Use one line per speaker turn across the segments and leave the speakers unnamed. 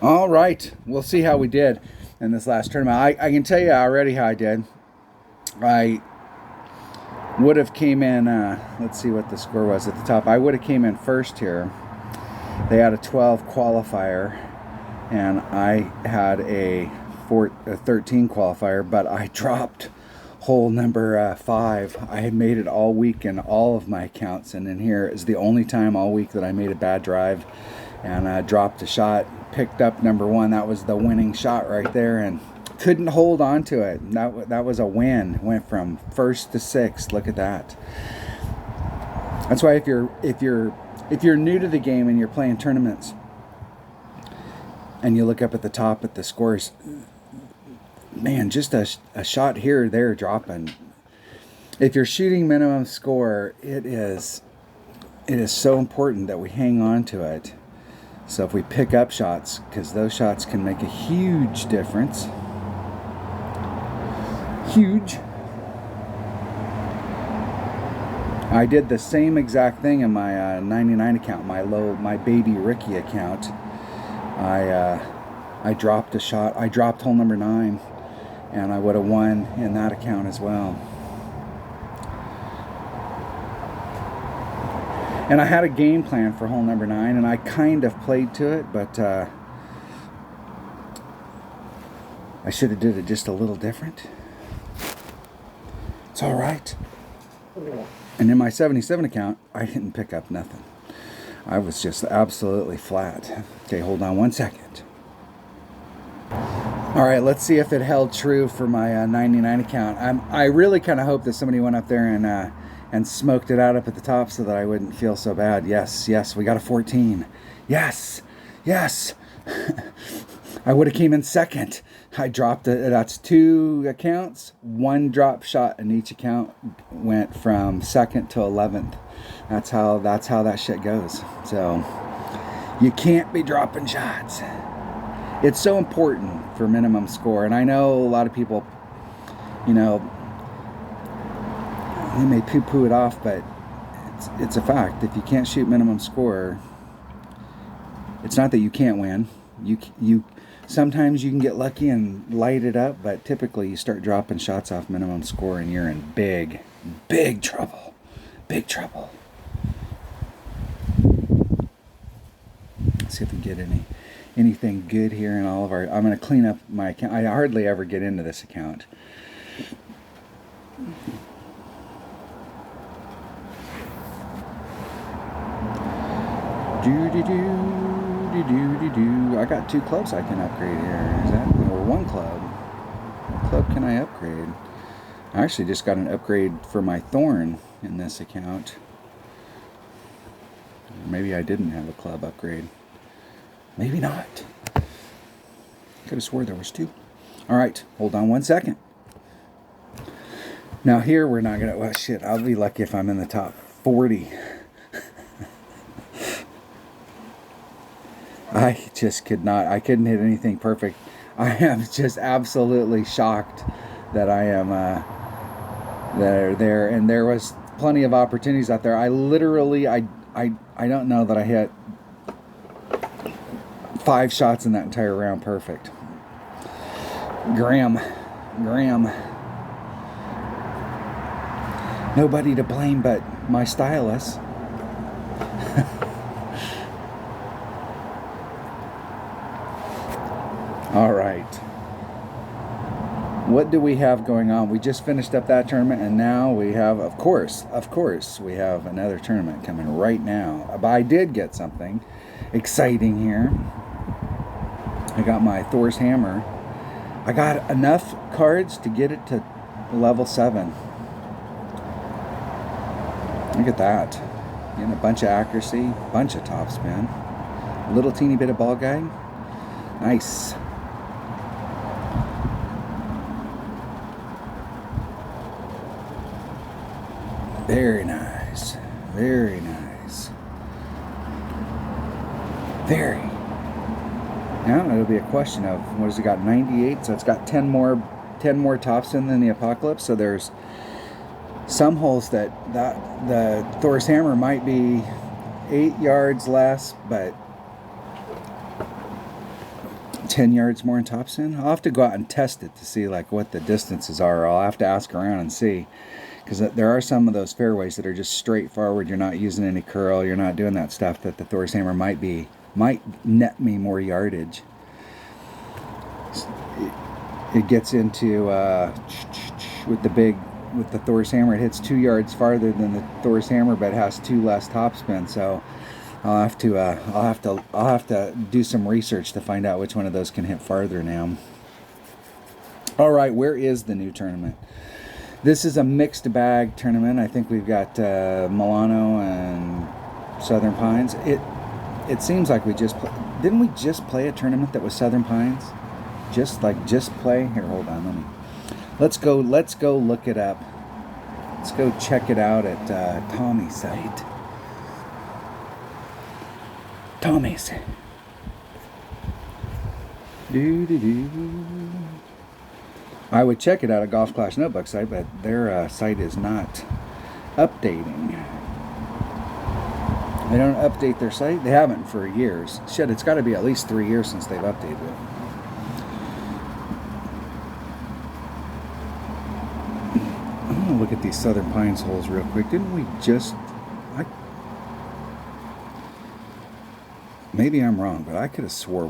All right, we'll see how we did in this last tournament. I can tell you already how I did. I would have came in. Let's see what the score was at the top. I would have came in first here. They had a 12 qualifier, and I had a 13 qualifier, but I dropped hole number 5. I had made it all week in all of my accounts, and in here is the only time all week that I made a bad drive, and I dropped a shot, picked up number 1. That was the winning shot right there, and couldn't hold on to it. That was a win. Went from first to sixth. Look at that. That's why if you're new to the game and you're playing tournaments and you look up at the top at the scores, man, just a shot here or there dropping. If you're shooting minimum score, it is so important that we hang on to it. So if we pick up shots, because those shots can make a huge difference. Huge. I did the same exact thing in my 99 account, my baby Ricky account. I dropped a shot. I dropped hole number 9, and I would have won in that account as well. And I had a game plan for hole number 9, and I kind of played to it, but I should have did it just a little different. It's all right. And in my 77 account, I didn't pick up nothing. I was just absolutely flat. Okay, hold on 1 second. All right, let's see if it held true for my 99 account. I really kind of hope that somebody went up there and smoked it out up at the top so that I wouldn't feel so bad. Yes, we got a 14. Yes. I would have came in second. I dropped it. That's 2 accounts. 1 drop shot in each account went from second to 11th. That's how that shit goes. So you can't be dropping shots. It's so important for minimum score. And I know a lot of people, they may poo-poo it off, but it's a fact. If you can't shoot minimum score, it's not that you can't win. You sometimes you can get lucky and light it up, but typically you start dropping shots off minimum score and you're in big trouble. Big trouble. Let's see if we get anything good here in all of our. I'm going to clean up my account. I hardly ever get into this account. I got 2 clubs I can upgrade here. Is that or 1 club? What club can I upgrade? I actually just got an upgrade for my Thorn in this account. Maybe I didn't have a club upgrade. Maybe not. Could have swore there was 2. All right, hold on 1 second. Now here we're not gonna. Well, shit. I'll be lucky if I'm in the top 40. I just could not. I couldn't hit anything perfect. I am just absolutely shocked that I am that are there, and there was plenty of opportunities out there. I literally, I don't know that I hit 5 shots in that entire round perfect. Graham. Nobody to blame but my stylus. All right. What do we have going on? We just finished up that tournament, and now we have, of course, we have another tournament coming right now. But I did get something exciting here. I got my Thor's Hammer. I got enough cards to get it to level 7. Look at that. Getting a bunch of accuracy, bunch of top spin. A little teeny bit of ball guide. Nice. Very nice. Very. Now it'll be a question of, what has it got, 98? So it's got 10 more topspin than the Apocalypse. So there's some holes that the Thor's Hammer might be 8 yards less, but 10 yards more in topspin. I'll have to go out and test it to see like what the distances are. I'll have to ask around and see, because there are some of those fairways that are just straightforward. You're not using any curl. You're not doing that stuff that the Thor's hammer might net me more yardage. It gets into with the Thor's hammer. It hits 2 yards farther than the Thor's hammer, but has 2 less topspin. So I'll have to do some research to find out which one of those can hit farther now. All right, where is the new tournament? This is a mixed bag tournament. I think we've got Milano and Southern Pines. It seems like didn't we just play a tournament that was Southern Pines? Just play. Here, hold on. Let's go look it up. Let's go check it out at Tommy's site. Tommy's. I would check it out at Golf Clash Notebook site, but their site is not updating. They don't update their site. They haven't for years. Shit, it's got to be at least 3 years since they've updated it. I'm going to look at these Southern Pines holes real quick. Didn't we just... Maybe I'm wrong, but I could have swore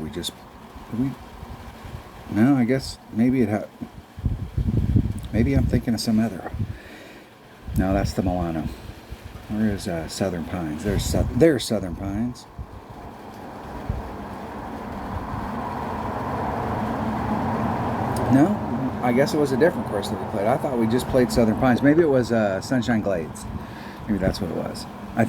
No, I guess maybe it had... Maybe I'm thinking of some other. No, that's the Milano. Where is Southern Pines? There's Southern Pines. No, I guess it was a different course that we played. I thought we just played Southern Pines. Maybe it was Sunshine Glades. Maybe that's what it was. I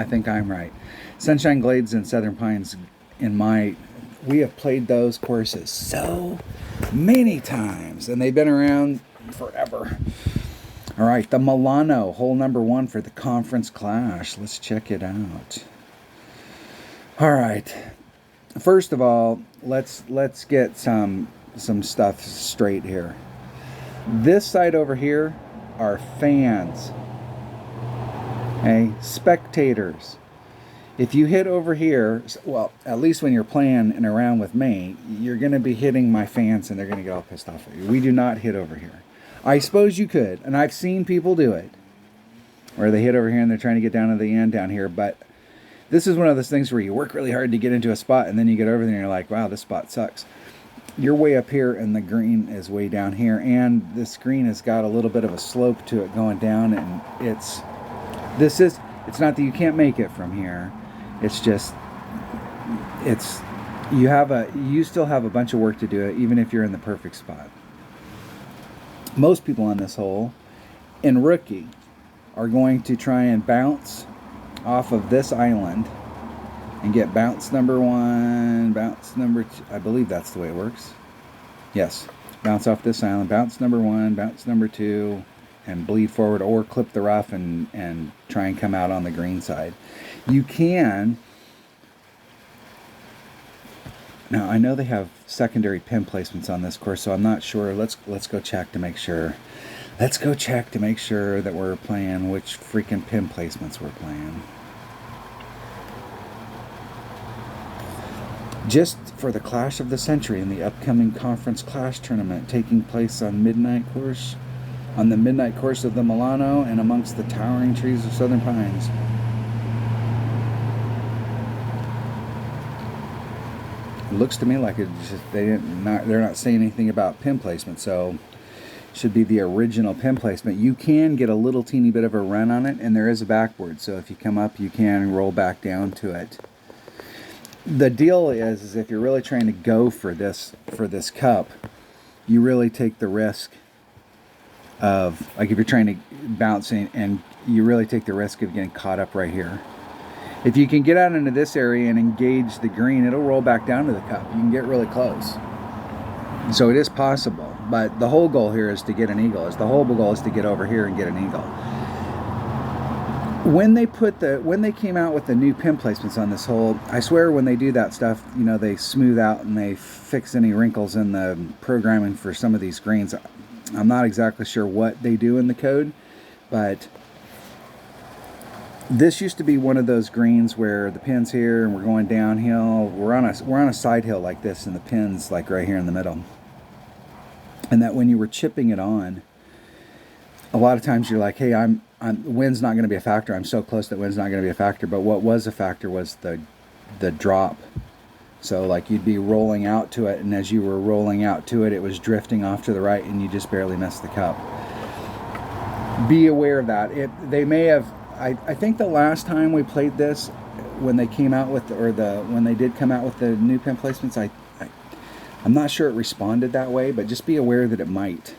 think I'm right. Sunshine Glades and Southern Pines, we have played those courses so many times, and they've been around forever. All right, the Milano, hole number 1 for the Conference Clash. Let's check it out. All right. First of all, let's get some stuff straight here. This side over here are fans. Okay, spectators. If you hit over here, well, at least when you're playing and around with me, you're going to be hitting my fans and they're going to get all pissed off at you. We do not hit over here. I suppose you could, and I've seen people do it, where they hit over here and they're trying to get down to the end down here, but this is one of those things where you work really hard to get into a spot and then you get over there and you're like, wow, this spot sucks. You're way up here and the green is way down here, and this green has got a little bit of a slope to it going down, and it's not that you can't make it from here. It's just, you still have a bunch of work to do it, even if you're in the perfect spot. Most people on this hole, in rookie, are going to try and bounce off of this island and get bounce number 1, bounce number 2. I believe that's the way it works. Yes, bounce off this island, bounce number 1, bounce number 2, and bleed forward, or clip the rough and try and come out on the green side. You can. Now, I know they have secondary pin placements on this course, so I'm not sure. Let's go check to make sure. Let's go check to make sure that we're playing which freaking pin placements we're playing. Just for the Clash of the Century in the upcoming Conference Clash tournament taking place on the midnight course of the Milano and amongst the towering trees of Southern Pines. It looks to me like they're not saying anything about pin placement, so it should be the original pin placement. You can get a little teeny bit of a run on it, and there is a backboard, so if you come up, you can roll back down to it. The deal is if you're really trying to go for this cup, you really take the risk of, like, if you're trying to bounce in, and you really take the risk of getting caught up right here. If you can get out into this area and engage the green, it'll roll back down to the cup. You can get really close. So it is possible, but the whole goal here is to get an eagle. The whole goal is to get over here and get an eagle. When they came out with the new pin placements on this hole, I swear when they do that stuff, they smooth out and they fix any wrinkles in the programming for some of these greens. I'm not exactly sure what they do in the code, but This used to be one of those greens where the pin's here and we're going downhill. We're on a side hill like this, and the pin's like right here in the middle. And that when you were chipping it on, a lot of times you're like, hey, wind's not going to be a factor. I'm so close that wind's not going to be a factor. But what was a factor was the drop. So like you'd be rolling out to it, and as you were rolling out to it, it was drifting off to the right, and you just barely missed the cup. Be aware of that. They may have. I think the last time we played this, when they came out with, when they did come out with the new pin placements, I'm not sure it responded that way, but just be aware that it might.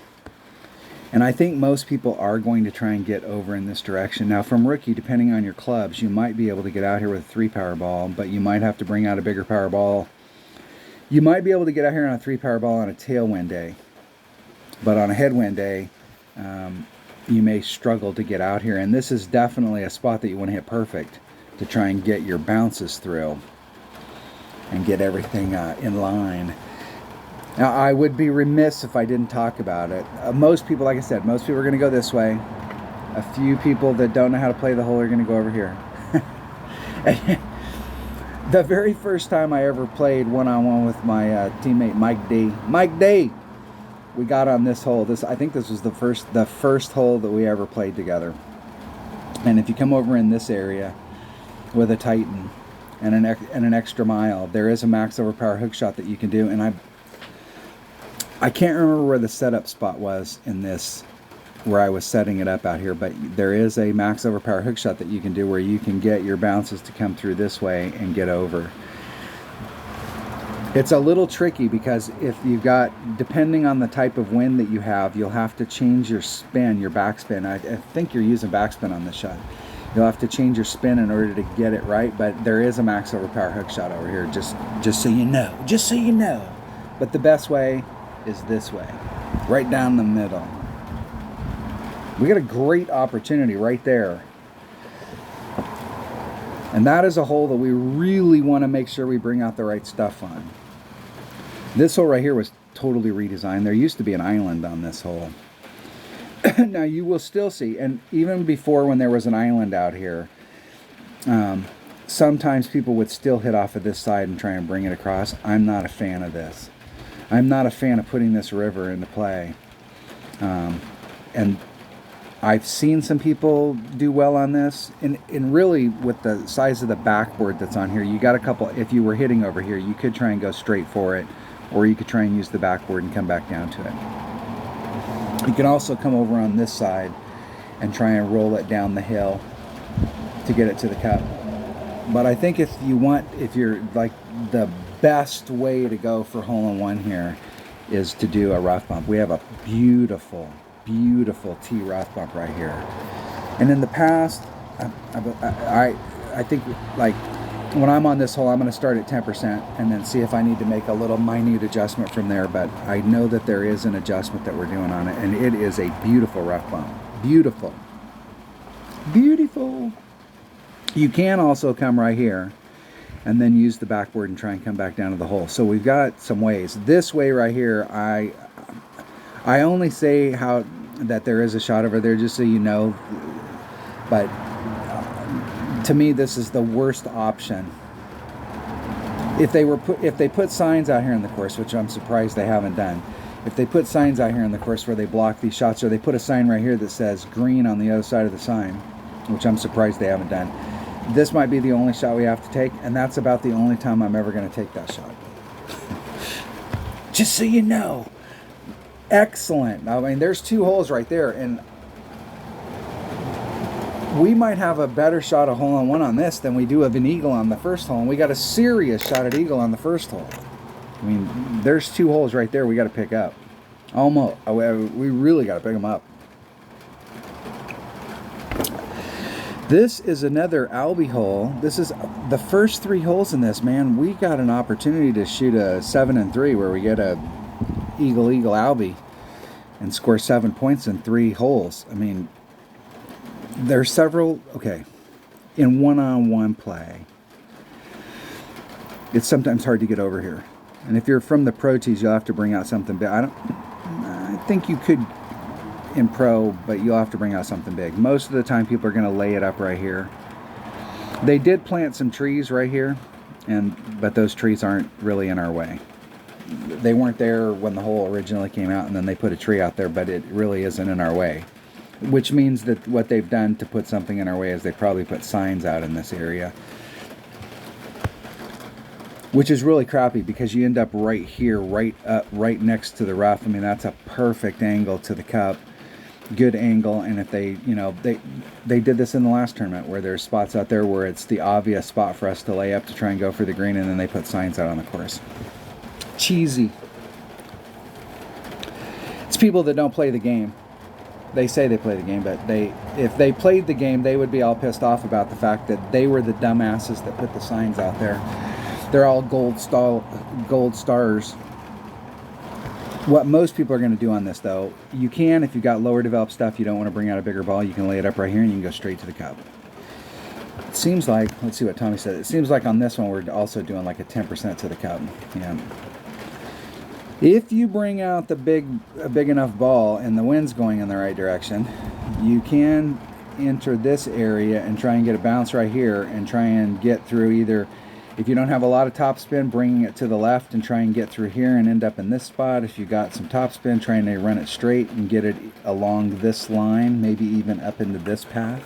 And I think most people are going to try and get over in this direction. Now from rookie, depending on your clubs, you might be able to get out here with a 3-power ball, but you might have to bring out a bigger power ball. You might be able to get out here on a 3-power ball on a tailwind day, but on a headwind day, you may struggle to get out here. And this is definitely a spot that you want to hit perfect to try and get your bounces through and get everything in line. Now, I would be remiss if I didn't talk about it. Most people, like I said, most people are going to go this way. A few people that don't know how to play the hole are going to go over here. The very first time I ever played one-on-one with my teammate Mike D, we got on this hole. I think this was the first hole that we ever played together. And if you come over in this area with a Titan and an extra mile, there is a max overpower hook shot that you can do. And I can't remember where the setup spot was in this, where I was setting it up out here, but there is a max overpower hook shot that you can do where you can get your bounces to come through this way and get over. It's a little tricky because if you've got, depending on the type of wind that you have, you'll have to change your spin, your backspin. I think you're using backspin on this shot. You'll have to change your spin in order to get it right, but there is a max overpower hook shot over here, just so you know. Just so you know. But the best way is this way, right down the middle. We got a great opportunity right there. And that is a hole that we really want to make sure we bring out the right stuff on. This hole right here was totally redesigned. There used to be an island on this hole. Now you will still see, and even before when there was an island out here, sometimes people would still hit off of this side and try and bring it across. I'm not a fan of this. I'm not a fan of putting this river into play. And I've seen some people do well on this, and really with the size of the backboard that's on here, you got a couple. If you were hitting over here, you could try and go straight for it, or you could try and use the backboard and come back down to it. You can also come over on this side and try and roll it down the hill to get it to the cup. But I think if you're like, the best way to go for hole-in-one here is to do a rough bump. We have a beautiful T rough bump right here. And in the past, I think, like, when I'm on this hole, I'm going to start at 10% and then see if I need to make a little minute adjustment from there. But I know that there is an adjustment that we're doing on it, and it is a beautiful rough bump. Beautiful. You can also come right here and then use the backboard and try and come back down to the hole. So we've got some ways. This way right here, I only say that there is a shot over there just so you know, but to me this is the worst option. If they put signs out here in the course, which I'm surprised they haven't done, if they put signs out here in the course where they block these shots, or they put a sign right here that says green on the other side of the sign, which I'm surprised they haven't done, this might be the only shot we have to take, and that's about the only time I'm ever going to take that shot. Just so you know. Excellent. I mean, there's 2 holes right there, and we might have a better shot of hole-in-one on this than we do of an eagle on the first hole, and we got a serious shot at eagle on the first hole. I mean, there's 2 holes right there we got to pick up. Almost. We really got to pick them up. This is another Albie hole. This is the first 3 holes in this, man. We got an opportunity to shoot a 7 and 3 where we get a eagle Albie and score 7 points in 3 holes. I mean, there's several. Okay, in one-on-one play, it's sometimes hard to get over here. And if you're from the pro tees, you'll have to bring out something big. I think you could in pro, but you'll have to bring out something big. Most of the time people are going to lay it up right here They did plant some trees right here, but those trees aren't really in our way. They weren't there when the hole originally came out, and then they put a tree out there, but it really isn't in our way. Which means that what they've done to put something in our way is they probably put signs out in this area. Which is really crappy because you end up right here, right next to the rough. I mean, that's a perfect angle to the cup. Good angle. And if they, they did this in the last tournament where there's spots out there where it's the obvious spot for us to lay up to try and go for the green, and then they put signs out on the course. Cheesy. It's people that don't play the game. They say they play the game, but if they played the game, they would be all pissed off about the fact that they were the dumbasses that put the signs out there. They're all gold stars. What most people are going to do on this, though, you can, if you've got lower developed stuff, you don't want to bring out a bigger ball, you can lay it up right here and you can go straight to the cup. It seems like, let's see what Tommy said. It seems like on this one we're also doing like a 10% to the cup. Yeah. If you bring out a big enough ball and the wind's going in the right direction, you can enter this area and try and get a bounce right here and try and get through either, if you don't have a lot of topspin, bringing it to the left and try and get through here and end up in this spot. If you got some topspin, trying to run it straight and get it along this line, maybe even up into this path.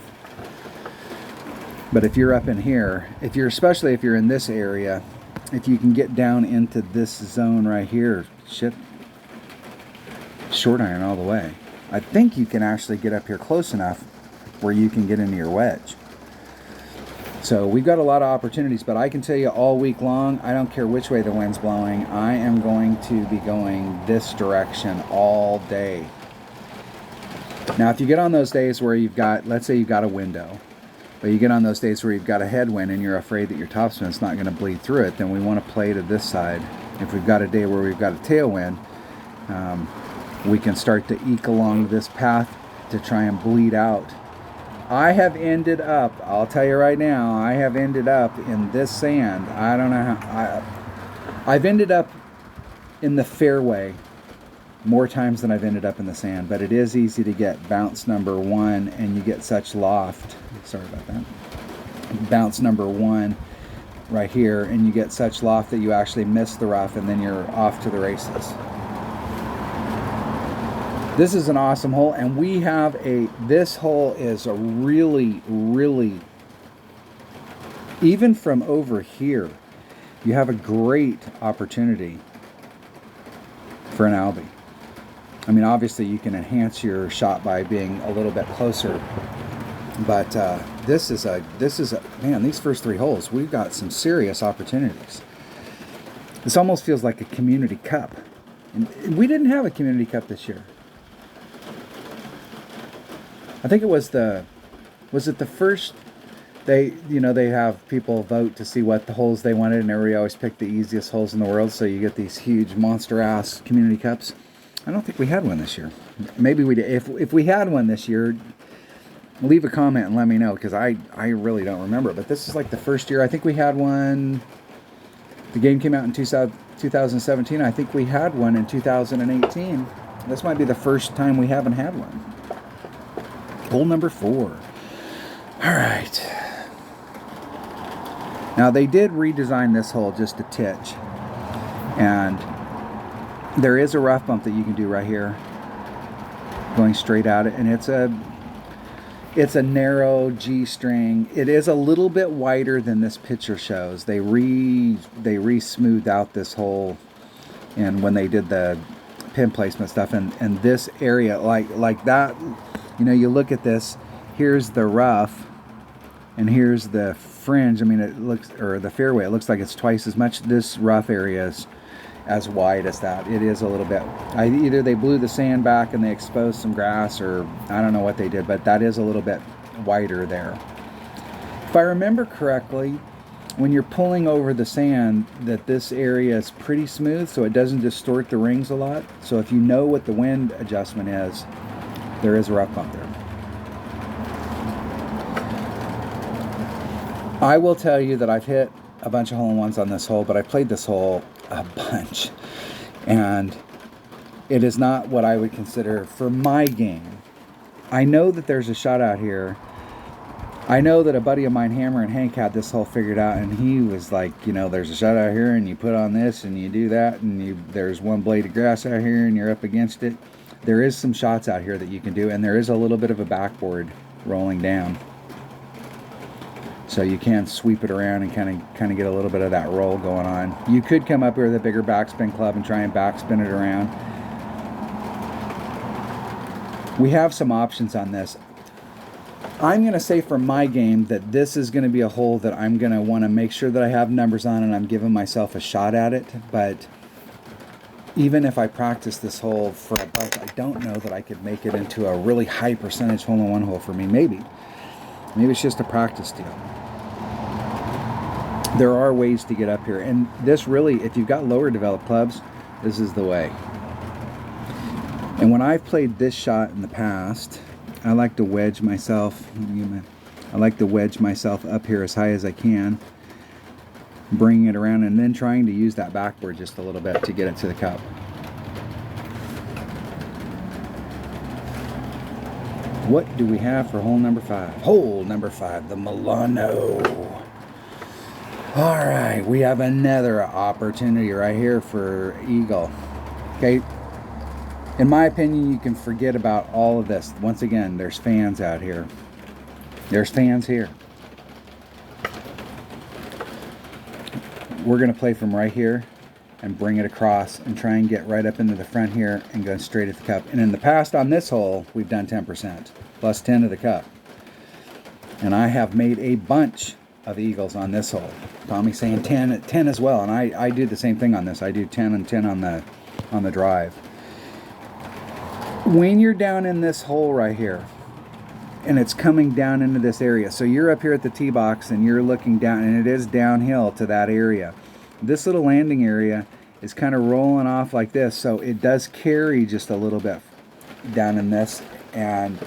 But if you're up in here, especially if you're in this area, if you can get down into this zone right here, shit, short iron all the way. I think you can actually get up here close enough where you can get into your wedge. So we've got a lot of opportunities, but I can tell you all week long, I don't care which way the wind's blowing, I am going to be going this direction all day. Now, if you get on those days where you've got, let's say you've got a window, but you get on those days where you've got a headwind and you're afraid that your topspin's not going to bleed through it, then we want to play to this side. If we've got a day where we've got a tailwind, we can start to eke along this path to try and bleed out. I have ended up, I'll tell you right now, I have ended up in this sand. I don't know how, I've ended up in the fairway more times than I've ended up in the sand, but it is easy to get bounce number one and you get such loft. Sorry about that. Bounce number one right here, and you get such loft that you actually miss the rough and then you're off to the races. This is an awesome hole, and we have this hole is a really, even from over here, you have a great opportunity for an Albie. I mean, obviously you can enhance your shot by being a little bit closer, but this is a man, these first three holes, we've got some serious opportunities. This almost feels like a community cup. And we didn't have a community cup this year. I think it was the first, they have people vote to see what the holes they wanted, and everybody always picked the easiest holes in the world, so you get these huge monster ass community cups. I don't think we had one this year. Maybe we did. If we had one this year, leave a comment and let me know, because I really don't remember. But this is like the first year. I think we had one. The game came out in 2017. I think we had one in 2018. This might be the first time we haven't had one. Hole number 4. All right. Now they did redesign this hole just a titch, and there is a rough bump that you can do right here, going straight at it, and it's a narrow G string. It is a little bit wider than this picture shows. They re-smoothed out this hole, and when they did the pin placement stuff, and this area like that, you look at this. Here's the rough, and here's the fringe. I mean, it looks, or the fairway. It looks like it's twice as much. This rough area is as wide as that. It is a little bit. Either they blew the sand back and they exposed some grass, or I don't know what they did, but that is a little bit wider there. If I remember correctly, when you're pulling over the sand, that this area is pretty smooth, so it doesn't distort the rings a lot. So if you know what the wind adjustment is, there is a rough bump there. I will tell you that I've hit a bunch of hole-in-ones on this hole, but I played this hole a bunch, and it is not what I would consider for my game. I know that there's a shot out here I know that a buddy of mine, Hammer and Hank, had this hole figured out, and he was like, you know, there's a shot out here, and you put on this, and you do that, and there's one blade of grass out here, and you're up against it. There is some shots out here that you can do, and there is a little bit of a backboard rolling down. So you can sweep it around and kind of get a little bit of that roll going on. You could come up here with a bigger backspin club and try and backspin it around. We have some options on this. I'm going to say for my game that this is going to be a hole that I'm going to want to make sure that I have numbers on and I'm giving myself a shot at it. But even if I practice this hole for a buck, I don't know that I could make it into a really high percentage hole-in-one hole for me. Maybe it's just a practice deal. There are ways to get up here, and this really, if you've got lower developed clubs, this is the way. And when I've played this shot in the past, I like to wedge myself. I like to wedge myself up here as high as I can, bringing it around, and then trying to use that backboard just a little bit to get it to the cup. What do we have for hole number 5? Hole number 5, the Milano. All right, we have another opportunity right here for eagle. Okay, in my opinion, you can forget about all of this. Once again, there's fans out here. There's fans here. We're gonna play from right here and bring it across and try and get right up into the front here and go straight at the cup. And in the past on this hole, we've done 10%, plus 10 to the cup. And I have made a bunch of eagles on this hole. Tommy's saying 10 as well, and I do the same thing on this. I do 10 and 10 on the drive. When you're down in this hole right here, and it's coming down into this area, so you're up here at the tee box and you're looking down, and it is downhill to that area. This little landing area is kind of rolling off like this, so it does carry just a little bit down in this. And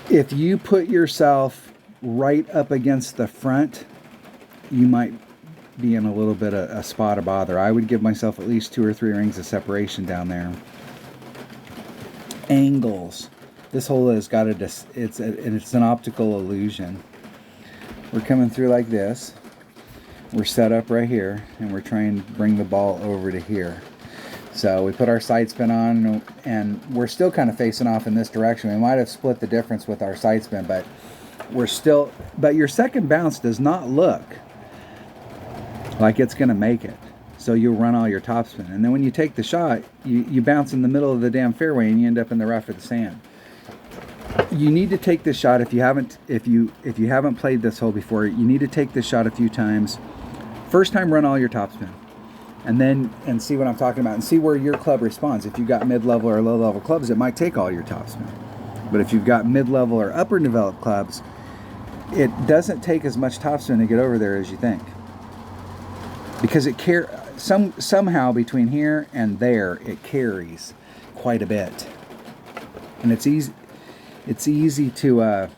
if you put yourself right up against the front, you might be in a little bit of a spot of bother. I would give myself at least 2 or 3 rings of separation down there. Angles. This hole has got it's an optical illusion. We're coming through like this. We're set up right here, and we're trying to bring the ball over to here. So we put our side spin on, and we're still kind of facing off in this direction. We might have split the difference with our side spin, but but your second bounce does not look like it's going to make it. So you'll run all your topspin. And then when you take the shot, you bounce in the middle of the damn fairway and you end up in the rough or the sand. You need to take this shot if you haven't played this hole before. You need to take this shot a few times. First time, run all your topspin. And see what I'm talking about, and see where your club responds. If you've got mid-level or low-level clubs, it might take all your topspin. But if you've got mid-level or upper developed clubs, it doesn't take as much topspin to get over there as you think. Because somehow between here and there, it carries quite a bit. And it's easy to,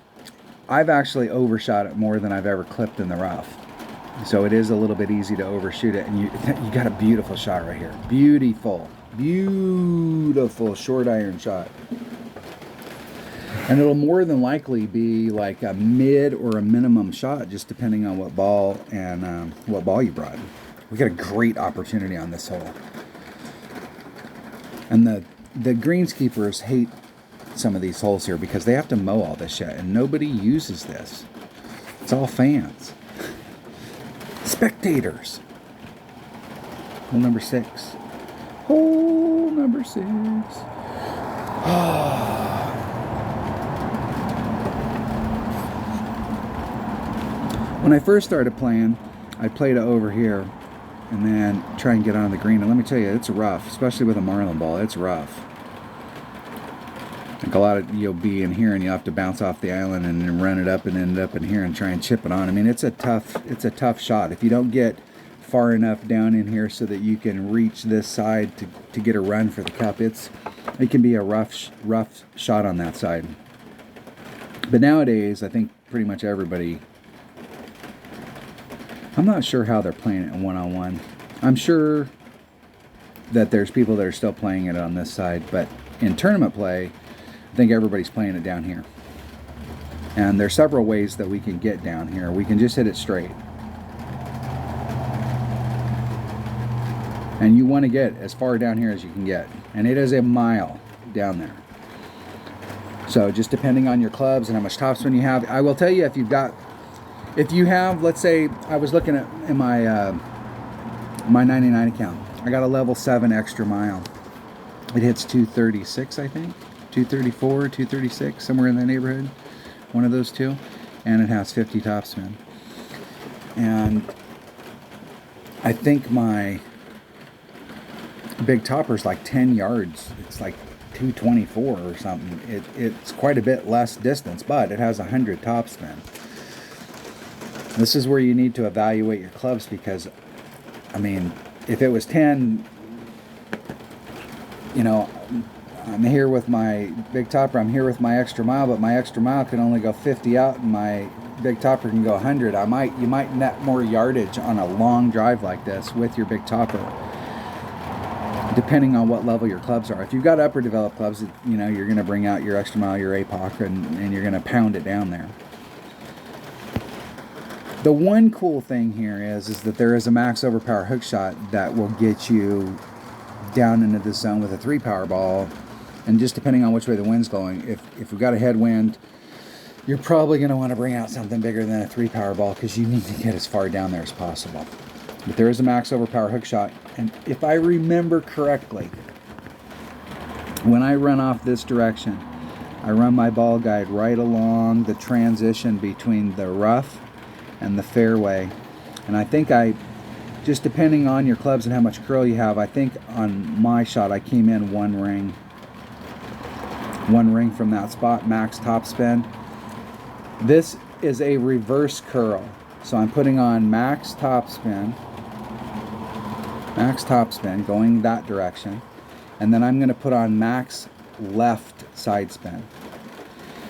I've actually overshot it more than I've ever clipped in the rough. So it is a little bit easy to overshoot it, and you got a beautiful shot right here. Beautiful short iron shot. And it'll more than likely be like a mid or a minimum shot, just depending on what ball and what ball you brought. We got a great opportunity on this hole. And the greenskeepers hate some of these holes here because they have to mow all this shit, and nobody uses this. It's all fans. Spectators. Hole number 6. Hole number 6. When I first started playing, I played it over here and then try and get on the green. And let me tell you, it's rough, especially with a marlin ball. It's rough. Like a lot of, you'll be in here and you have to bounce off the island and then run it up and end up in here and try and chip it on. I mean, it's a tough shot. If you don't get far enough down in here so that you can reach this side to get a run for the cup, it can be a rough shot on that side. But nowadays, I think pretty much everybody, I'm not sure how they're playing it in one-on-one. I'm sure that there's people that are still playing it on this side, but in tournament play, I think everybody's playing it down here. And there's several ways that we can get down here. We can just hit it straight. And you want to get as far down here as you can get. And it is a mile down there. So just depending on your clubs and how much topspin you have. I will tell you, if you have, let's say, I was looking at in my my 99 account. I got a level 7 extra mile. It hits 236, I think. 234, 236, somewhere in that neighborhood. One of those two. And it has 50 topspin. And I think my big topper's like 10 yards. It's like 224 or something. It's quite a bit less distance, but it has 100 topspin. This is where you need to evaluate your clubs, because, I mean, if it was 10, you know, I'm here with my big topper, I'm here with my extra mile, but my extra mile can only go 50 out and my big topper can go 100. You might net more yardage on a long drive like this with your big topper, depending on what level your clubs are. If you've got upper developed clubs, you know, you're going to bring out your extra mile, your APOC, and you're going to pound it down there. The one cool thing here is that there is a max overpower hook shot that will get you down into this zone with a 3 power ball. And just depending on which way the wind's blowing, if we've got a headwind, you're probably going to want to bring out something bigger than a 3 power ball, because you need to get as far down there as possible. But there is a max overpower hook shot, and if I remember correctly, when I run off this direction, I run my ball guide right along the transition between the rough and the fairway. And I think just depending on your clubs and how much curl you have, I think on my shot I came in one ring from that spot, max topspin. This is a reverse curl, so I'm putting on max topspin going that direction, and then I'm going to put on max left side spin,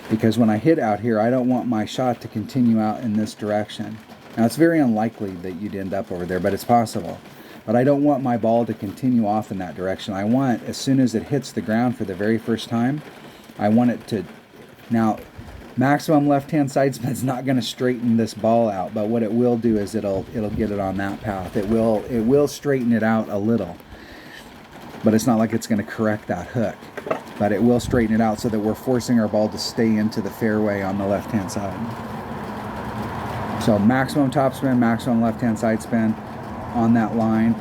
because when I hit out here, I don't want my shot to continue out in this direction. Now, it's very unlikely that you'd end up over there, but it's possible. But I don't want my ball to continue off in that direction. I want, as soon as it hits the ground for the very first time, I want it to... Now, maximum left-hand side spin is not going to straighten this ball out, but what it will do is it'll get it on that path. It will straighten it out a little, but it's not like it's going to correct that hook. But it will straighten it out so that we're forcing our ball to stay into the fairway on the left-hand side. So maximum topspin, maximum left-hand side spin on that line.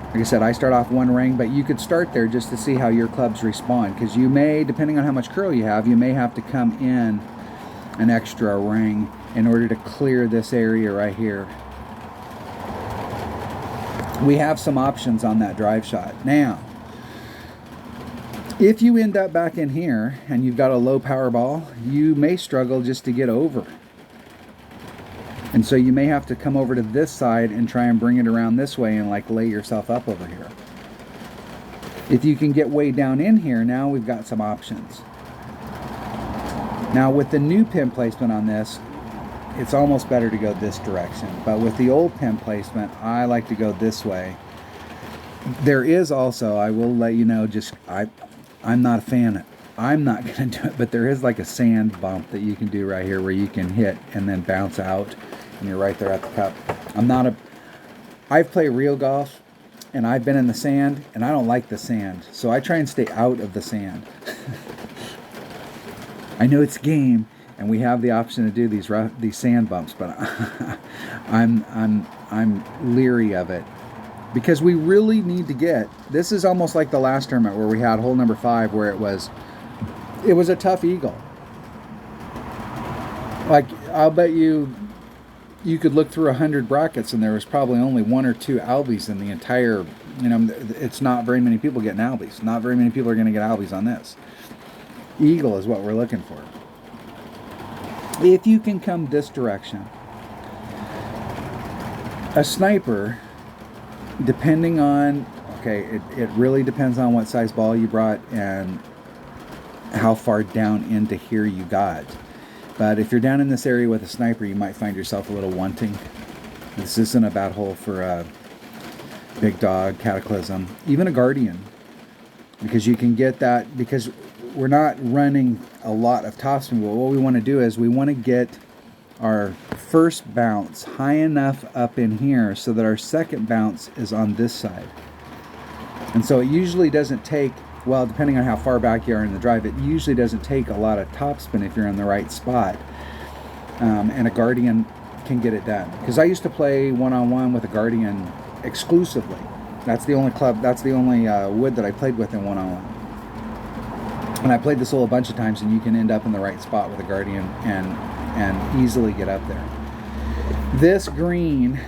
Like I said, I start off one ring, but you could start there just to see how your clubs respond, because you may, depending on how much curl you have, you may have to come in an extra ring in order to clear this area right here. We have some options on that drive shot. Now, if you end up back in here and you've got a low power ball, you may struggle just to get over. And so you may have to come over to this side and try and bring it around this way and like lay yourself up over here. If you can get way down in here, now we've got some options. Now with the new pin placement on this, it's almost better to go this direction. But with the old pin placement, I like to go this way. There is also, I will let you know, I'm not a fan. I'm not going to do it, but there is like a sand bump that you can do right here where you can hit and then bounce out, and you're right there at the cup. I've played real golf, and I've been in the sand, and I don't like the sand, so I try and stay out of the sand. I know it's a game, and we have the option to do these sand bumps, but I'm leery of it. Because we really need to get, this is almost like the last tournament where we had hole number 5, where it was a tough eagle. Like, I'll bet you could look through 100 brackets and there was probably only 1 or 2 Albies in the entire, it's not very many people getting Albies. Not very many people are going to get Albies on this. Eagle is what we're looking for. If you can come this direction, a sniper, depending on, it really depends on what size ball you brought and how far down into here you got. But if you're down in this area with a sniper, you might find yourself a little wanting. This isn't a bad hole for a Big Dog, Cataclysm, even a Guardian. Because you can get that, because running a lot of topspin, but what we want to do is we want to get our first bounce high enough up in here so that our second bounce is on this side. And so it usually doesn't take, well, depending on how far back you are in the drive, it usually doesn't take a lot of topspin if you're in the right spot. And a Guardian can get it done. Because I used to play one-on-one with a Guardian exclusively. That's the only wood that I played with in one-on-one. And I played this hole a bunch of times, and you can end up in the right spot with a Guardian and easily get up there. This green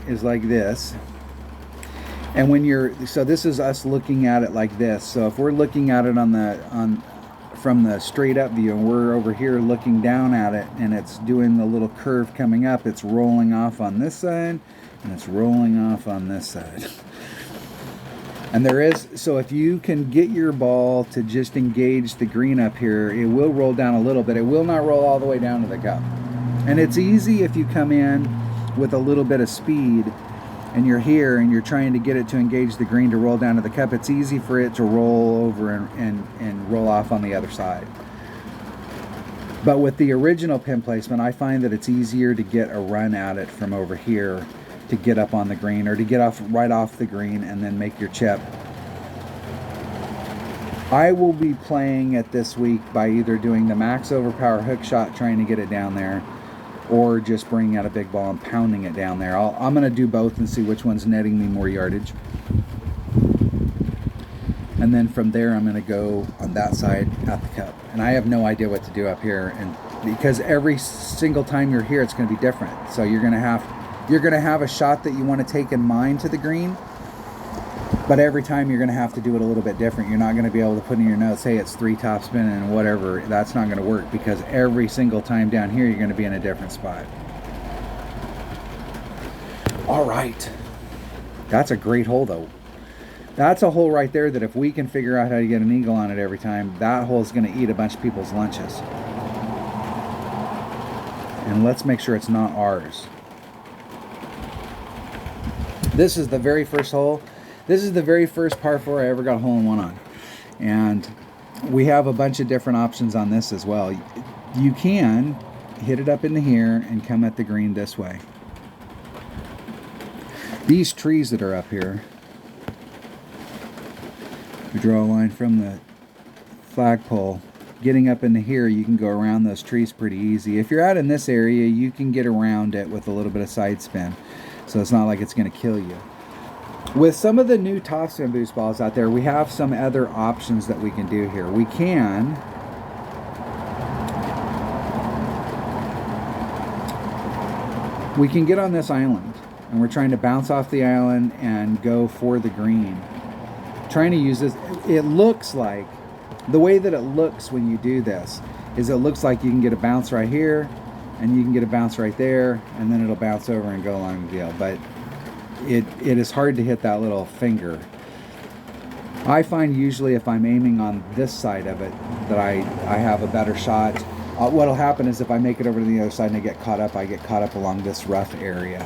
is like this. And when so this is us looking at it like this. So if we're looking at it from the straight up view, and we're over here looking down at it, and it's doing the little curve coming up, it's rolling off on this side, and it's rolling off on this side. And so if you can get your ball to just engage the green up here, it will roll down a little bit. It will not roll all the way down to the cup. And it's easy if you come in with a little bit of speed and you're here and you're trying to get it to engage the green to roll down to the cup. It's easy for it to roll over and roll off on the other side. But with the original pin placement, I find that it's easier to get a run at it from over here to get up on the green, or to get right off the green and then make your chip. I will be playing it this week by either doing the max overpower hook shot, trying to get it down there, or just bringing out a big ball and pounding it down there. I'm going to do both and see which one's netting me more yardage. And then from there, I'm going to go on that side at the cup. And I have no idea what to do up here, and because every single time you're here, it's going to be different. So you're going to have a shot that you want to take in mind to the green, but every time you're going to have to do it a little bit different. You're not going to be able to put in your notes, hey, it's 3 topspin and whatever. That's not going to work, because every single time down here, you're going to be in a different spot. All right. That's a great hole, though. That's a hole right there that if we can figure out how to get an eagle on it every time, that hole is going to eat a bunch of people's lunches. And let's make sure it's not ours. This is the very first hole. This is the very first par 4 I ever got a hole-in-one on. And we have a bunch of different options on this as well. You can hit it up into here and come at the green this way. These trees that are up here, we draw a line from the flagpole. Getting up into here, you can go around those trees pretty easy. If you're out in this area, you can get around it with a little bit of side spin. So it's not like it's going to kill you. With some of the new topspin boost balls out there, we have some other options that we can do here. We can get on this island, and we're trying to bounce off the island and go for the green. Trying to use this, it looks like, the way that it looks when you do this is it looks like you can get a bounce right here, and you can get a bounce right there, and then it'll bounce over and go along the deal. But it is hard to hit that little finger. I find usually if I'm aiming on this side of it that I have a better shot. What'll happen is if I make it over to the other side and I get caught up along this rough area.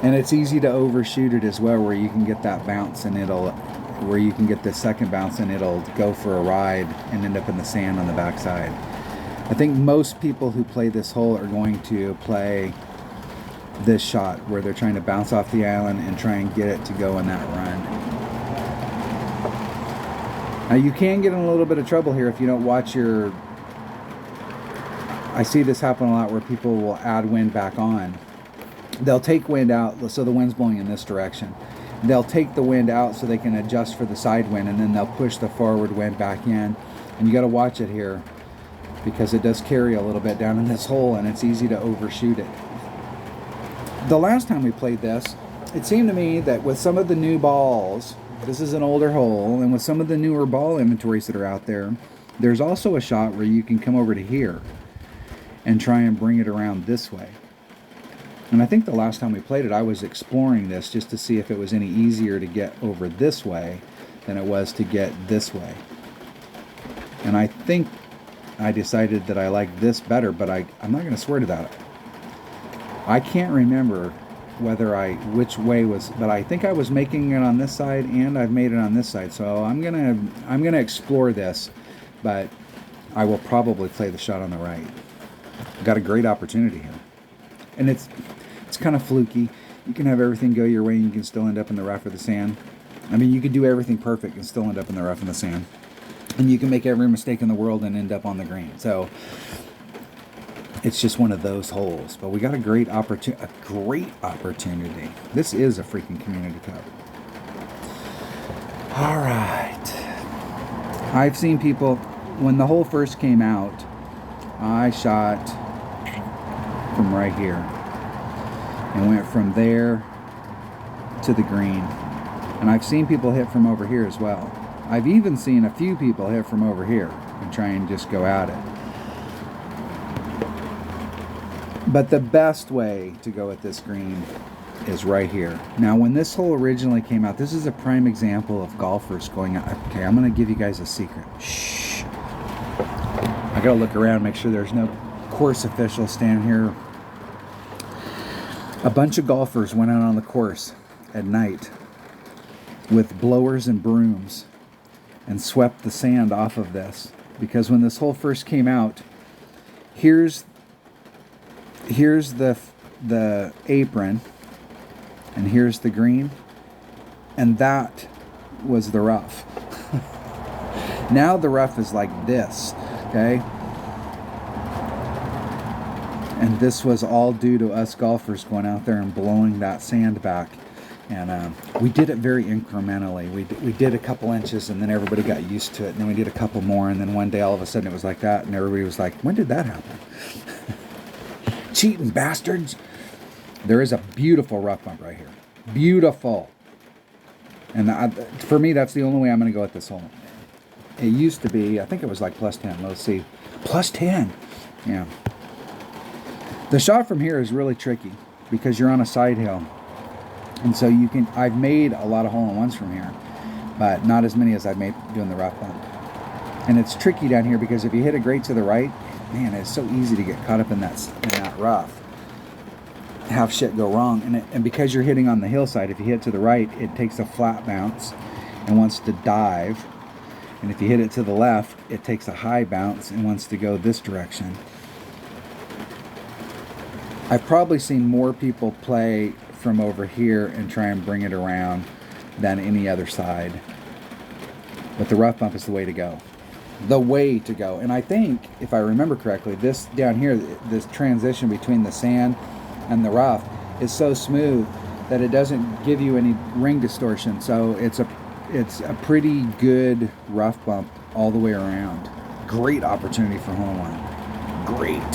And it's easy to overshoot it as well, where you can get that bounce and where you can get the second bounce and it'll go for a ride and end up in the sand on the backside. I think most people who play this hole are going to play this shot where they're trying to bounce off the island and try and get it to go in that run. Now you can get in a little bit of trouble here if you don't watch your... I see this happen a lot where people will add wind back on. They'll take wind out, so the wind's blowing in this direction. They'll take the wind out so they can adjust for the side wind, and then they'll push the forward wind back in. And you got to watch it here, because it does carry a little bit down in this hole, and it's easy to overshoot it. The last time we played this, it seemed to me that with some of the new balls, this is an older hole, and with some of the newer ball inventories that are out there, there's also a shot where you can come over to here and try and bring it around this way. And I think the last time we played it, I was exploring this just to see if it was any easier to get over this way than it was to get this way. And I think I decided that I like this better, but I'm not going to swear to that. I can't remember which way was, but I think I was making it on this side and I've made it on this side. So I'm gonna explore this, but I will probably play the shot on the right. Got a great opportunity here, and it's kind of fluky. You can have everything go your way and you can still end up in the rough or the sand. I mean, you could do everything perfect and still end up in the rough and the sand, and you can make every mistake in the world and end up on the green. So it's just one of those holes. But we got a great opportunity. This is a freaking Community Cup. All right. I've seen people, when the hole first came out, I shot from right here and went from there to the green. And I've seen people hit from over here as well. I've even seen a few people hit from over here and try and just go at it. But the best way to go at this green is right here. Now, when this hole originally came out, this is a prime example of golfers going out. Okay, I'm going to give you guys a secret. Shh. I got to look around, make sure there's no course officials standing here. A bunch of golfers went out on the course at night with blowers and brooms and swept the sand off of this, because when this hole first came out, here's the apron and here's the green, and that was the rough. Now the rough is like this, okay? And this was all due to us golfers going out there and blowing that sand back. And we did it very incrementally. We did a couple inches, and then everybody got used to it. And then we did a couple more, and then one day all of a sudden it was like that, and everybody was like, when did that happen? Cheating bastards. There is a beautiful rough bump right here. Beautiful. And for me, that's the only way I'm going to go at this hole. It used to be, I think it was like plus 10. Let's see. Plus 10. Yeah. The shot from here is really tricky because you're on a side hill. And so I've made a lot of hole-in-ones from here, but not as many as I've made doing the rough bump. And it's tricky down here because if you hit it great to the right, man, it's so easy to get caught up in that rough. Have shit go wrong. And because you're hitting on the hillside, if you hit to the right, it takes a flat bounce and wants to dive. And if you hit it to the left, it takes a high bounce and wants to go this direction. I've probably seen more people play from over here and try and bring it around than any other side. But the rough bump is the way to go. The way to go. And I think, if I remember correctly, this down here, this transition between the sand and the rough is so smooth that it doesn't give you any ring distortion. So it's a pretty good rough bump all the way around. Great opportunity for hole-in-one. Great.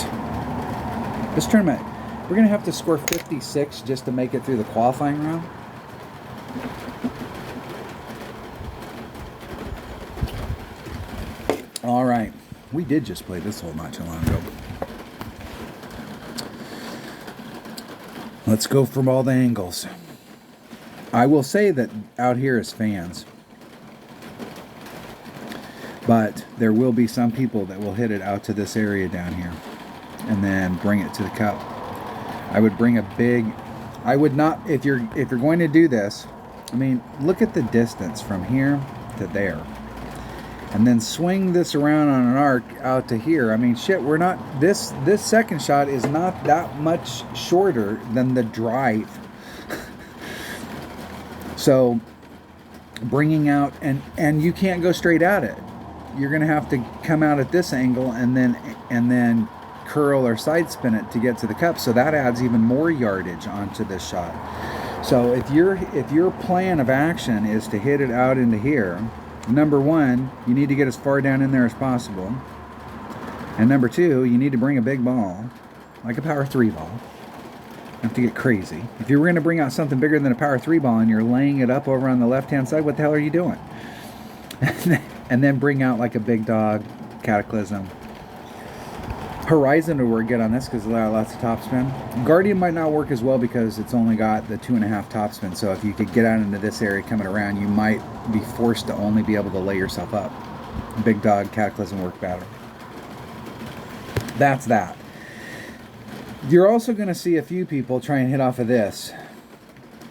This tournament, we're going to have to score 56 just to make it through the qualifying round. All right. We did just play this hole not too long ago. Let's go from all the angles. I will say that out here is fans. But there will be some people that will hit it out to this area down here and then bring it to the cup. I would bring a big, I would not, if you're going to do this, I mean, look at the distance from here to there. And then swing this around on an arc out to here. I mean, shit, we're not, this second shot is not that much shorter than the drive. So bringing out, and you can't go straight at it. You're going to have to come out at this angle and then curl or side spin it to get to the cup. So that adds even more yardage onto this shot. So if your plan of action is to hit it out into here, number one, you need to get as far down in there as possible. And number two, you need to bring a big ball, like a power 3 ball. You have to get crazy. If you were going to bring out something bigger than a power 3 ball and you're laying it up over on the left-hand side, what the hell are you doing? And then bring out like a big dog, Cataclysm. Horizon would work good on this because there are lots of topspin. Guardian might not work as well because it's only got the 2.5 topspin. So if you could get out into this area coming around, you might be forced to only be able to lay yourself up. Big dog, Cataclysm work better. That's that. You're also going to see a few people try and hit off of this.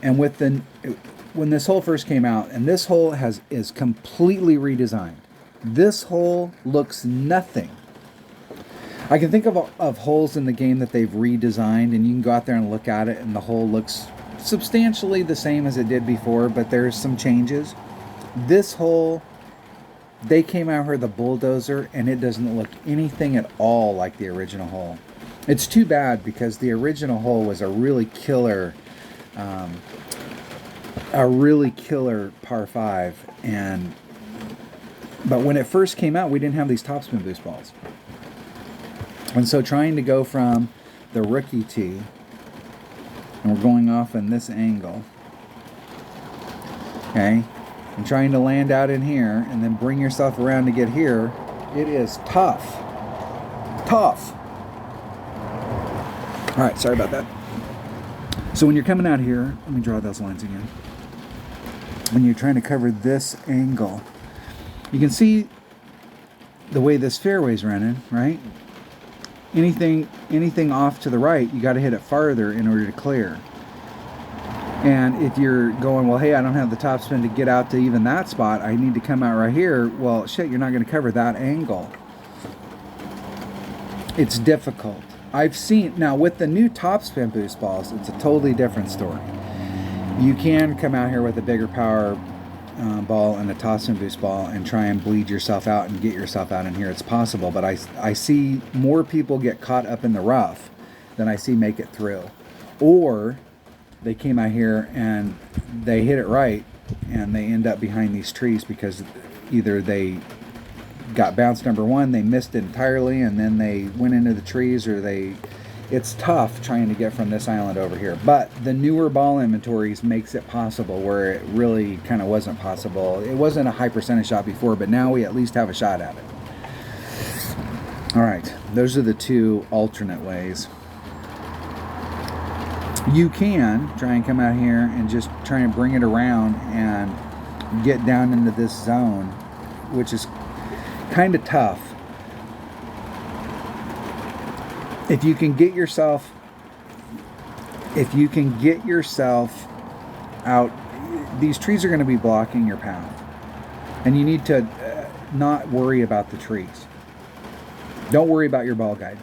And when this hole first came out, and this hole is completely redesigned. This hole looks nothing. I can think of holes in the game that they've redesigned, and you can go out there and look at it, and the hole looks substantially the same as it did before, but there's some changes. This hole, they came out here with a bulldozer, and it doesn't look anything at all like the original hole. It's too bad, because the original hole was a really killer par 5, but when it first came out, we didn't have these topspin boost balls. And so trying to go from the rookie tee, and we're going off in this angle, okay, and trying to land out in here and then bring yourself around to get here, it is tough. Tough. All right, sorry about that. So when you're coming out here, let me draw those lines again. When you're trying to cover this angle, you can see the way this fairway's running, right? Anything off to the right, you got to hit it farther in order to clear. And if you're going, well, hey, I don't have the topspin to get out to even that spot, I need to come out right here. Well, shit, you're not going to cover that angle. It's difficult. I've seen, now with the new topspin boost balls, it's a totally different story. You can come out here with a bigger power ball and a topspin boost ball and try and bleed yourself out and get yourself out in here. It's possible, but I see more people get caught up in the rough than I see make it through. Or they came out here and they hit it right and they end up behind these trees because either they got bounced, number one, they missed it entirely, and then they went into the trees, or it's tough trying to get from this island over here. But the newer ball inventories makes it possible where it really kind of wasn't possible. It wasn't a high percentage shot before, but now we at least have a shot at it. All right, those are the two alternate ways. You can try and come out here and just try and bring it around and get down into this zone, which is kind of tough. If you can get yourself out, these trees are going to be blocking your path, and you need to not worry about the trees. Don't worry about your ball guide.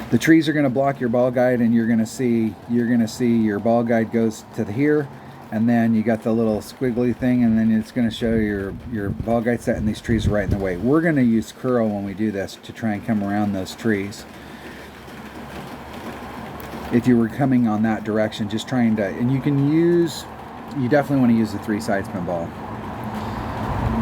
The trees are going to block your ball guide, and you're going to see your ball guide goes to here, and then you got the little squiggly thing, and then it's going to show your ball guide set, and these trees are right in the way. We're going to use curl when we do this to try and come around those trees. If you were coming on that direction, just trying to, and you definitely want to use the 3 side spin ball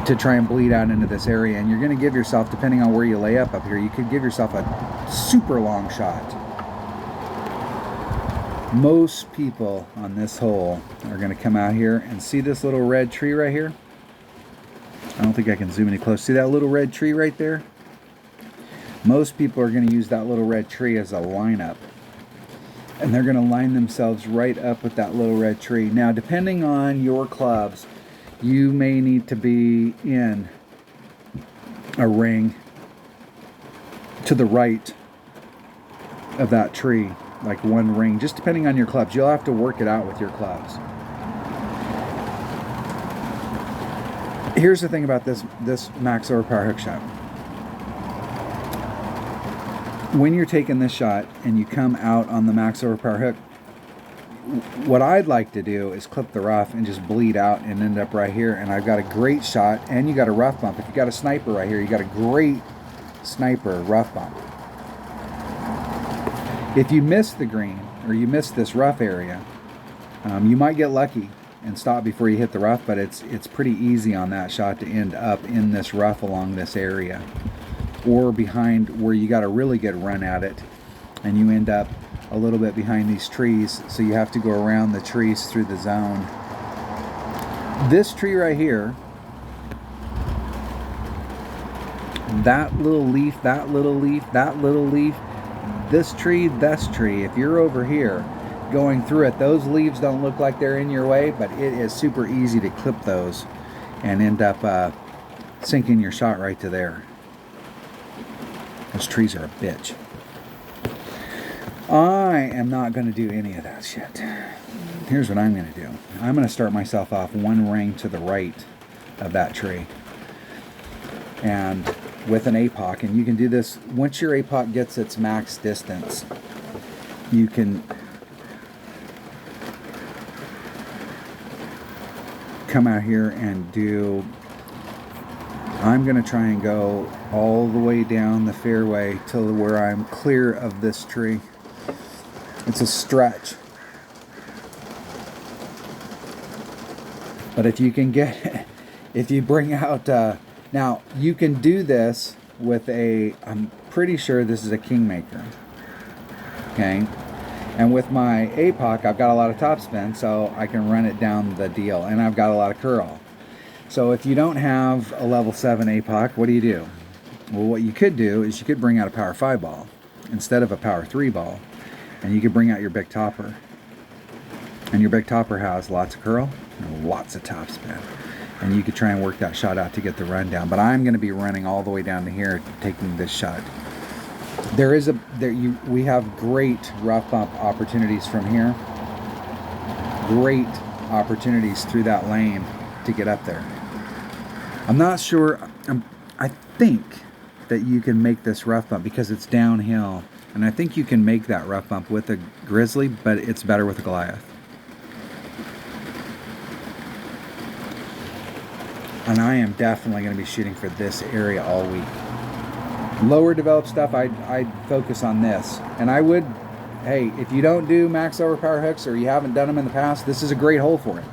to try and bleed out into this area, and you're going to give yourself, depending on where you lay up here, you could give yourself a super long shot. Most people on this hole are going to come out here and see this little red tree right here. I don't think I can zoom any closer. See that little red tree right there? Most people are going to use that little red tree as a lineup. And they're going to line themselves right up with that little red tree. Now, depending on your clubs, you may need to be in a ring to the right of that tree. Like one ring, just depending on your clubs. You'll have to work it out with your clubs. Here's the thing about this max overpower hook shot. When you're taking this shot and you come out on the max overpower hook, what I'd like to do is clip the rough and just bleed out and end up right here, and I've got a great shot, and you got a rough bump. If you got a sniper right here, you got a great sniper rough bump. If you miss the green, or you miss this rough area, you might get lucky and stop before you hit the rough, but it's pretty easy on that shot to end up in this rough along this area, or behind where you got a really good run at it, and you end up a little bit behind these trees, so you have to go around the trees through the zone. This tree right here, that little leaf, that little leaf, that little leaf, this tree, if you're over here going through it, those leaves don't look like they're in your way, but it is super easy to clip those and end up sinking your shot right to there. Those trees are a bitch. I am not going to do any of that shit. here's what I'm going to do. I'm going to start myself off one ring to the right of that tree. And with an APOC, and you can do this once your APOC gets its max distance, you can come out here and do, I'm going to try and go all the way down the fairway till where I'm clear of this tree. It's a stretch. But if you can get, if you bring out, now you can do this with a, I'm pretty sure this is a Kingmaker. Okay. And with my APOC, I've got a lot of topspin, so I can run it down the deal. And I've got a lot of curl. So if you don't have a level 7 APOC, what do? Well, what you could do is you could bring out a power 5 ball instead of a power 3 ball. And you could bring out your big topper. And your big topper has lots of curl and lots of topspin. And you could try and work that shot out to get the run down. But I'm going to be running all the way down to here taking this shot. We have great rough bump opportunities from here. Great opportunities through that lane to get up there. I'm not sure. I think that you can make this rough bump because it's downhill. And I think you can make that rough bump with a Grizzly, but it's better with a Goliath. And I am definitely going to be shooting for this area all week. Lower developed stuff, I'd focus on this. And I would, hey, if you don't do max overpower hooks or you haven't done them in the past, this is a great hole for it.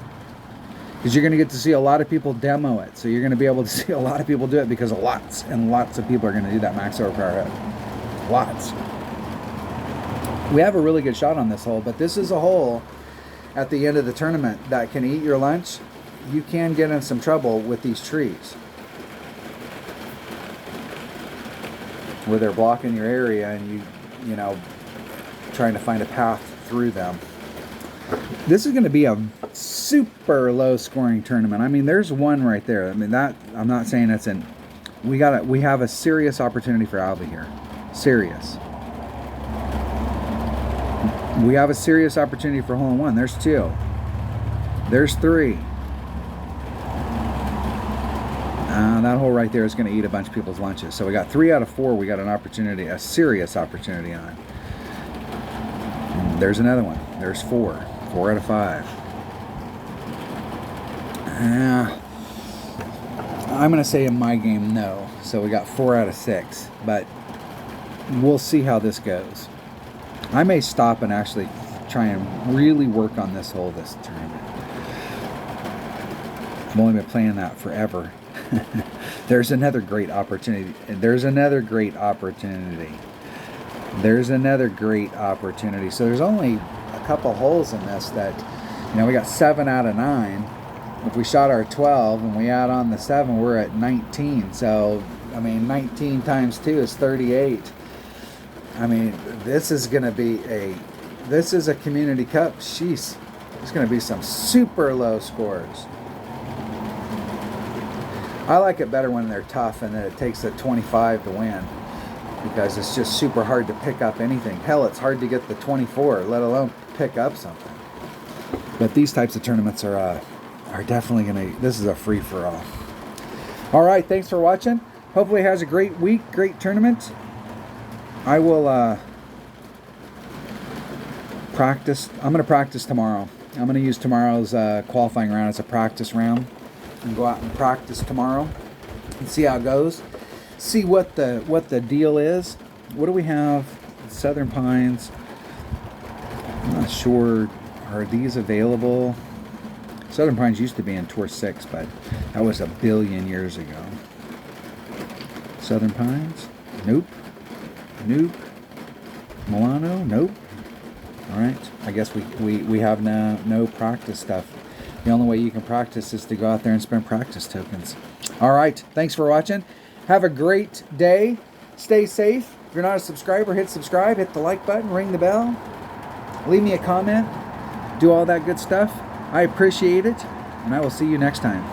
Because you're going to get to see a lot of people demo it. So you're going to be able to see a lot of people do it because lots and lots of people are going to do that max overpower hook. Lots. We have a really good shot on this hole, but this is a hole at the end of the tournament that can eat your lunch. You can get in some trouble with these trees where they're blocking your area and you know, trying to find a path through them. This is going to be a super low scoring tournament. I mean, there's one right there. I mean, that I'm not saying it's an, we have a serious opportunity for Alvy here. Serious. We have a serious opportunity for hole in one. There's 2. There's 3. That hole right there is going to eat a bunch of people's lunches. So we got 3 out of 4. We got an opportunity, a serious opportunity on. And there's another one. There's 4. 4 out of 5. I'm going to say in my game, no. So we got 4 out of 6. But we'll see how this goes. I may stop and actually try and really work on this hole this tournament. I've only been playing that forever. There's another great opportunity. There's another great opportunity. There's another great opportunity. So there's only a couple holes in this that, you know, we got 7 out of 9. If we shot our 12 and we add on the 7, we're at 19. So, I mean, 19 times 2 is 38. I mean, this is going to be this is a community cup. Jeez, there's going to be some super low scores. I like it better when they're tough and that it takes a 25 to win because it's just super hard to pick up anything. Hell, it's hard to get the 24, let alone pick up something. But these types of tournaments are definitely going to, this is a free-for-all. All right, thanks for watching. Hopefully it has a great week, great tournament. I will practice. I'm going to practice tomorrow. I'm going to use tomorrow's qualifying round as a practice round and go out and practice tomorrow and see how it goes. See what the deal is. What do we have? Southern Pines. I'm not sure. Are these available? Southern Pines used to be in Tour 6, but that was a billion years ago. Southern Pines? Nope. Nope. Milano? Nope. Alright. I guess we have no practice stuff. The only way you can practice is to go out there and spend practice tokens. Alright. Thanks for watching. Have a great day. Stay safe. If you're not a subscriber, hit subscribe. Hit the like button. Ring the bell. Leave me a comment. Do all that good stuff. I appreciate it. And I will see you next time.